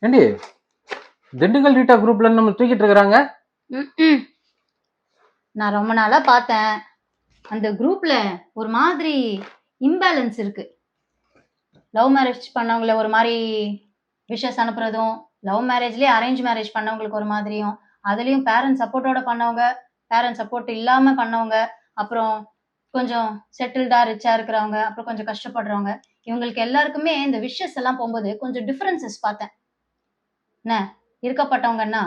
ஏண்டி திண்டுக்கல் ரீட்டா குரூப்ல நம்ம தூக்கிட்டு இருக்கிறாங்க. நான் ரொம்ப நாளா பார்த்தேன் அந்த குரூப்ல ஒரு மாதிரி இம்பேலன்ஸ் இருக்கு. லவ் மேரேஜ் பண்ணவங்கள ஒரு மாதிரி விஷஸ் அனுப்புறதும், லவ் மேரேஜ்லயே அரேஞ்ச் மேரேஜ் பண்ணவங்களுக்கு ஒரு மாதிரியும், அதுலயும் பேரண்ட் சப்போர்ட்டோட பண்ணவங்க, பேரண்ட் சப்போர்ட் இல்லாம பண்ணவங்க, அப்புறம் கொஞ்சம் செட்டில்டா ரிச்சா இருக்கிறவங்க, அப்புறம் கொஞ்சம் கஷ்டப்படுறவங்க, இவங்களுக்கு எல்லாருக்குமே இந்த விஷஸ் எல்லாம் போகும்போது கொஞ்சம் டிஃபரன்சஸ் பார்த்தேன். என்ன இருக்கப்பட்டவங்கன்னா,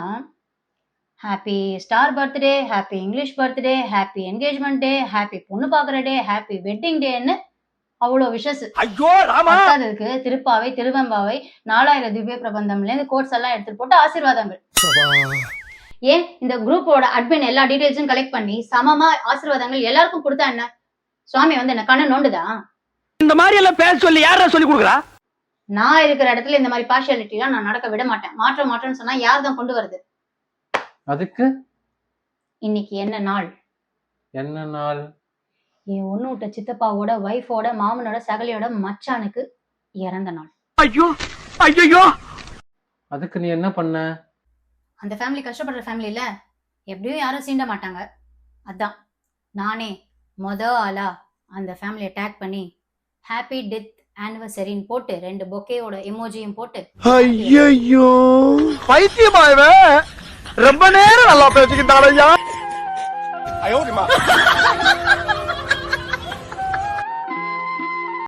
happy star birthday, happy English birthday, happy engagement day, happy பொண்ணு பாக்குற டே, ஹாப்பி வெட்டிங் டேன்னு அவ்வளோ விஷஸ். பத்தாததுக்கு திருப்பாவை, திருவெம்பாவை, 4000 திவ்ய பிரபந்தம்ல இருந்து கோட்ஸ் எல்லாம் எடுத்துட்டு போட்டு ஆசீர்வாதங்கள். ஏன் இந்த குரூப்போட அட்மின் எல்லா டீடைல்ஸும் கலெக்ட் பண்ணி சமமா ஆசீர்வாதங்கள் எல்லாருக்கும் கொடுத்தா என்ன? சுவாமி வந்து என்ன கண்ணு நோண்டுதா? இந்த மாதிரி எல்லாம் பேச சொல்லி யாரா சொல்லி கொடுக்குறா? நான் இருக்கிற இடத்துல இந்த மாதிரி பார்ஷியாலிட்டி எல்லாம் நான் நடக்க விட மாட்டேன். மாற்றம்னு சொன்னா யார் தான் கொண்டு வருது? அதுக்கு இன்னைக்கு என்ன நாள்? என்ன நாள்? என் ஒண்ணு விட்ட சித்தப்பாவோட வைஃபோட மாமனோட சகலியோட மச்சானுக்கு இறந்த நாள். ஐயோ ஐயோ. அதுக்கு நீ என்ன பண்ண? அந்த ஃபேமிலி கஷ்டப்படுற ஃபேமிலி இல்ல, எப்படியும் யாரும் சீண்ட மாட்டாங்க. அதான் நானே ஆளா அந்த ஃபேமிலியை டேக் பண்ணி ஹாப்பி டெத் ஆனிவர்சரின்னு போட்டு 2 பொக்கேயோட எமோஜியும் போட்டு. ஐயோ பைத்தியமாயவே ரொம்ப நேரம் நல்லா பேசிக்கிட்டாரையா.